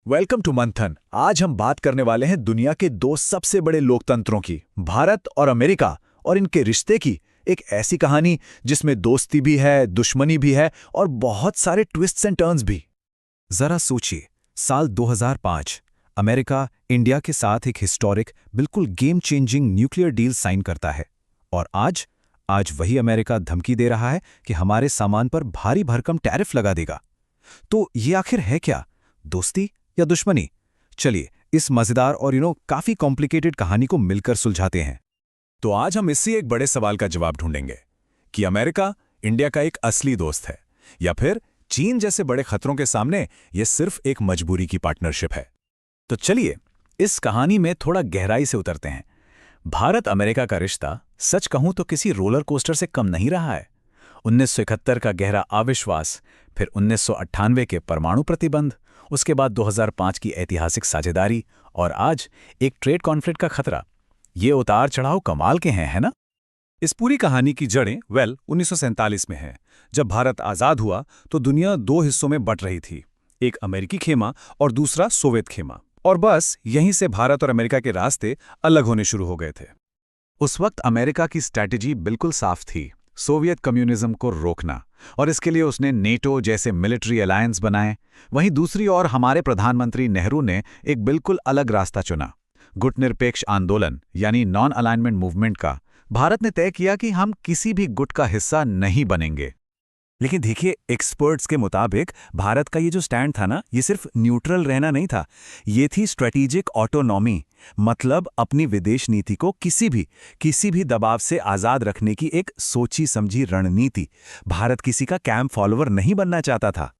Welcome to मंथन। आज हम बात करने वाले हैं दुनिया के दो सबसे बड़े लोकतंत्रों की, भारत और अमेरिका, और इनके रिश्ते की। एक ऐसी कहानी जिसमें दोस्ती भी है, दुश्मनी भी है और बहुत सारे ट्विस्ट्स एंड टर्न्स भी। जरा सोचिए, साल 2005 अमेरिका इंडिया के साथ एक हिस्टोरिक, बिल्कुल game changing nuclear deal sign करता है। और आज वही अमेरिका धमकी दे रहा है कि हमारे सामान पर भारी भरकम टैरिफ लगा देगा। तो ये आखिर है क्या, दोस्ती या दुश्मनी? चलिए इस मजेदार और काफी कॉम्प्लिकेटेड कहानी को मिलकर सुलझाते हैं। तो आज हम इसी एक बड़े सवाल का जवाब ढूंढेंगे कि अमेरिका इंडिया का एक असली दोस्त है या फिर चीन जैसे बड़े खतरों के सामने यह सिर्फ एक मजबूरी की पार्टनरशिप है। तो चलिए इस कहानी में थोड़ा गहराई से उतरते हैं। भारत अमेरिका का रिश्ता सच कहूं तो किसी रोलर कोस्टर से कम नहीं रहा है। 1971 का गहरा अविश्वास, फिर 1998 के परमाणु प्रतिबंध, उसके बाद 2005 की ऐतिहासिक साझेदारी और आज एक ट्रेड कॉन्फ्लिक्ट का खतरा। ये उतार चढ़ाव कमाल के हैं, है ना? इस पूरी कहानी की जड़ें 1947 में हैं। जब भारत आज़ाद हुआ तो दुनिया दो हिस्सों में बंट रही थी, एक अमेरिकी खेमा और दूसरा सोवियत खेमा। और बस यहीं से भारत और अमेरिका के रास्ते अलग होने शुरू हो गए थे। उस वक्त अमेरिका की स्ट्रैटेजी बिल्कुल साफ थी, सोवियत कम्युनिज्म को रोकना, और इसके लिए उसने नेटो जैसे मिलिट्री अलायंस बनाए। वहीं दूसरी ओर हमारे प्रधानमंत्री नेहरू ने एक बिल्कुल अलग रास्ता चुना, गुटनिरपेक्ष आंदोलन यानी नॉन अलाइनमेंट मूवमेंट का। भारत ने तय किया कि हम किसी भी गुट का हिस्सा नहीं बनेंगे। लेकिन देखिए, एक्सपर्ट्स के मुताबिक भारत का ये जो स्टैंड था ना, ये सिर्फ न्यूट्रल रहना नहीं था, ये थी स्ट्रेटेजिक ऑटोनॉमी, मतलब अपनी विदेश नीति को किसी भी दबाव से आज़ाद रखने की एक सोची समझी रणनीति। भारत किसी का कैंप फॉलोवर नहीं बनना चाहता था।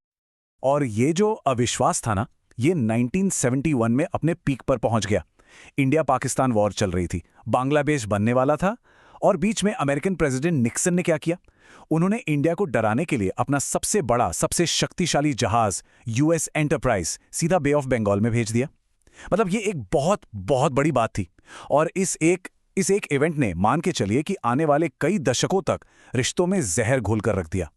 और ये जो अविश्वास था ना, ये 1971 में अपने पीक पर पहुंच गया। इंडिया पाकिस्तान वॉर चल रही थी, बांग्लादेश बनने वाला था, और बीच में अमेरिकन प्रेसिडेंट निक्सन ने क्या किया? उन्होंने इंडिया को डराने के लिए अपना सबसे बड़ा, सबसे शक्तिशाली जहाज यूएस एंटरप्राइज सीधा बे ऑफ बंगाल में भेज दिया। मतलब ये एक बहुत बहुत बड़ी बात थी। और इस एक इवेंट ने, मान के चलिए कि आने वाले कई दशकों तक रिश्तों में जहर घोल कर रख दिया।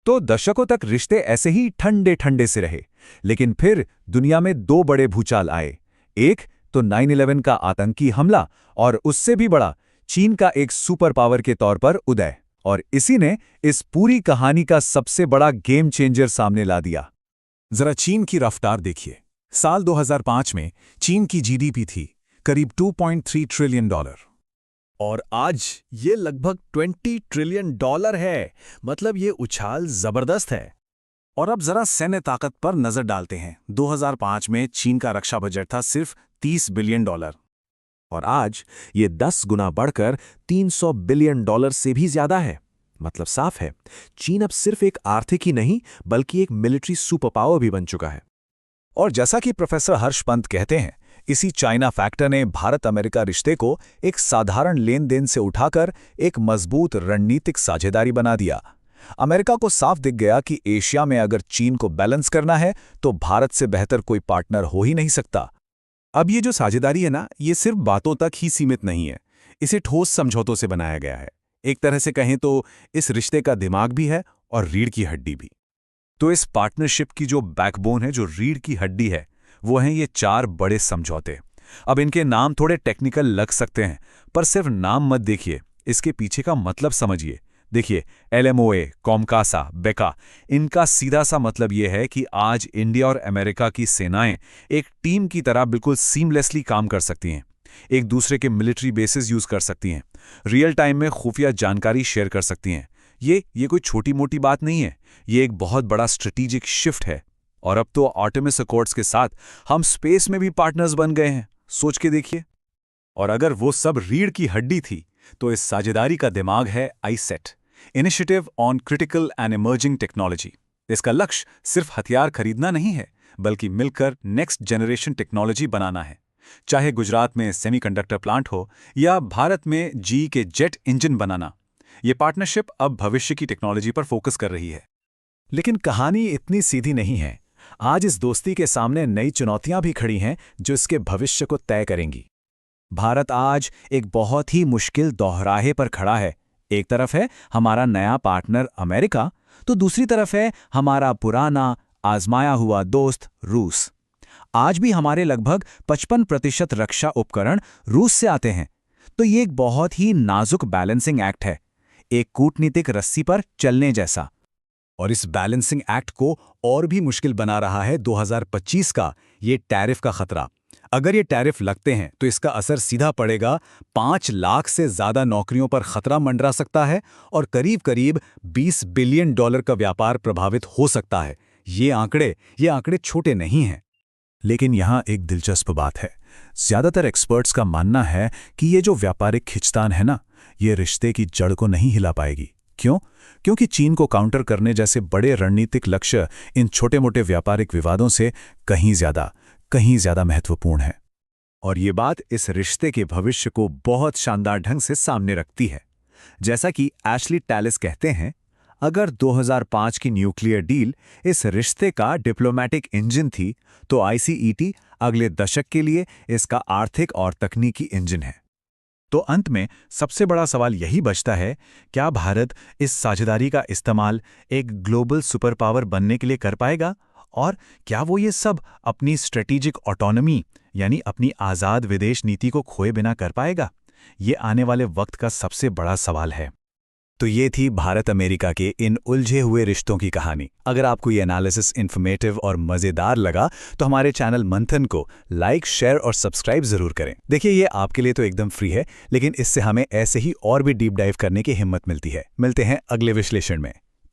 तो दशकों तक रिश्ते ऐसे ही ठंडे ठंडे से रहे। लेकिन फिर दुनिया में दो बड़े भूचाल आए। एक तो 9/11 का आतंकी हमला, और उससे भी बड़ा चीन का एक सुपर पावर के तौर पर उदय। और इसी ने इस पूरी कहानी का सबसे बड़ा गेम चेंजर सामने ला दिया। जरा चीन की रफ्तार देखिए। साल 2005 में चीन की जीडीपी थी करीब $2.3 ट्रिलियन, और आज ये लगभग $20 ट्रिलियन है। मतलब ये उछाल जबरदस्त है। और अब जरा सैन्य ताकत पर नजर डालते हैं। 2005 में चीन का रक्षा बजट था सिर्फ $30 बिलियन, और आज ये 10 गुना बढ़कर $300 बिलियन से भी ज्यादा है। मतलब साफ है, चीन अब सिर्फ एक आर्थिक ही नहीं बल्कि एक मिलिट्री सुपर पावर भी बन चुका है। और जैसा कि प्रोफेसर हर्ष पंत कहते हैं, इसी चाइना फैक्टर ने भारत अमेरिका रिश्ते को एक साधारण लेन देन से उठाकर एक मजबूत रणनीतिक साझेदारी बना दिया। अमेरिका को साफ दिख गया कि एशिया में अगर चीन को बैलेंस करना है तो भारत से बेहतर कोई पार्टनर हो ही नहीं सकता। अब ये जो साझेदारी है ना, ये सिर्फ बातों तक ही सीमित नहीं है, इसे ठोस समझौतों से बनाया गया है। एक तरह से कहें तो इस रिश्ते का दिमाग भी है और रीढ़ की हड्डी भी। तो इस पार्टनरशिप की जो बैकबोन है, जो रीढ़ की हड्डी है, वो हैं ये 4 बड़े समझौते। अब इनके नाम थोड़े टेक्निकल लग सकते हैं, पर सिर्फ नाम मत देखिए, इसके पीछे का मतलब समझिए। देखिए, LMOA, कॉमकासा, बेका, इनका सीधा सा मतलब यह है कि आज इंडिया और अमेरिका की सेनाएं एक टीम की तरह बिल्कुल सीमलेसली काम कर सकती हैं, एक दूसरे के मिलिट्री बेसिस यूज कर सकती हैं, रियल टाइम में खुफिया जानकारी शेयर कर सकती हैं। ये कोई छोटी मोटी बात नहीं है, ये एक बहुत बड़ा स्ट्रेटेजिक शिफ्ट है। और अब तो आर्टेमिस अकॉर्ड्स के साथ हम स्पेस में भी पार्टनर्स बन गए हैं, सोच के देखिए। और अगर वो सब रीढ़ की हड्डी थी, तो इस साझेदारी का दिमाग है iCET, initiative on critical and emerging technology. इसका लक्ष्य सिर्फ हथियार खरीदना नहीं है, बल्कि मिलकर नेक्स्ट जनरेशन टेक्नोलॉजी बनाना है। चाहे गुजरात में सेमीकंडक्टर प्लांट हो या भारत में जी के जेट इंजन बनाना, ये पार्टनरशिप अब भविष्य की टेक्नोलॉजी पर फोकस कर रही है। लेकिन कहानी इतनी सीधी नहीं है। आज इस दोस्ती के सामने नई चुनौतियां भी खड़ी हैं जो इसके भविष्य को तय करेंगी। भारत आज एक बहुत ही मुश्किल दोहराहे पर खड़ा है। एक तरफ है हमारा नया पार्टनर अमेरिका, तो दूसरी तरफ है हमारा पुराना आजमाया हुआ दोस्त रूस। आज भी हमारे लगभग 55% रक्षा उपकरण रूस से आते हैं। तो ये एक बहुत ही नाजुक बैलेंसिंग एक्ट है, एक कूटनीतिक रस्सी पर चलने जैसा। और इस बैलेंसिंग एक्ट को और भी मुश्किल बना रहा है 2025 का ये टैरिफ का खतरा। अगर ये टैरिफ लगते हैं तो इसका असर सीधा पड़ेगा, 5 लाख से ज़्यादा नौकरियों पर खतरा मंडरा सकता है और करीब-करीब $20 बिलियन का व्यापार प्रभावित हो सकता है। ये आंकड़े छोटे नहीं हैं। लेकिन यहाँ एक दिलचस्प बात है। ज्यादातर एक्सपर्ट्स का मानना है कि ये जो व्यापारिक खिंचतान है ना, ये रिश्ते की जड़ को नहीं हिला पाएगी। क्यों? क्योंकि चीन को काउंटर करने जैसे बड़े रणनीतिक लक्ष्य इन छोटे-मोटे व्यापारिक विवादों से कहीं ज्यादा महत्वपूर्ण है। और ये बात इस रिश्ते के भविष्य को बहुत शानदार ढंग से सामने रखती है। जैसा कि एशली टैलिस कहते हैं, अगर 2005 की न्यूक्लियर डील इस रिश्ते का डिप्लोमैटिक इंजन थी, तो ICET अगले दशक के लिए इसका आर्थिक और तकनीकी इंजन है। तो अंत में सबसे बड़ा सवाल यही बचता है, क्या भारत इस साझेदारी का इस्तेमाल एक ग्लोबल सुपर पावर बनने के लिए कर पाएगा? और क्या वो ये सब अपनी स्ट्रेटेजिक ऑटोनॉमी यानी अपनी आज़ाद विदेश नीति को खोए बिना कर पाएगा? ये आने वाले वक्त का सबसे बड़ा सवाल है। तो ये थी भारत अमेरिका के इन उलझे हुए रिश्तों की कहानी। अगर आपको ये एनालिसिस इन्फॉर्मेटिव और मज़ेदार लगा तो हमारे चैनल मंथन को लाइक, शेयर और सब्सक्राइब ज़रूर करें। देखिए, ये आपके लिए तो एकदम फ्री है, लेकिन इससे हमें ऐसे ही और भी डीप डाइव करने की हिम्मत मिलती है। मिलते हैं अगले विश्लेषण में।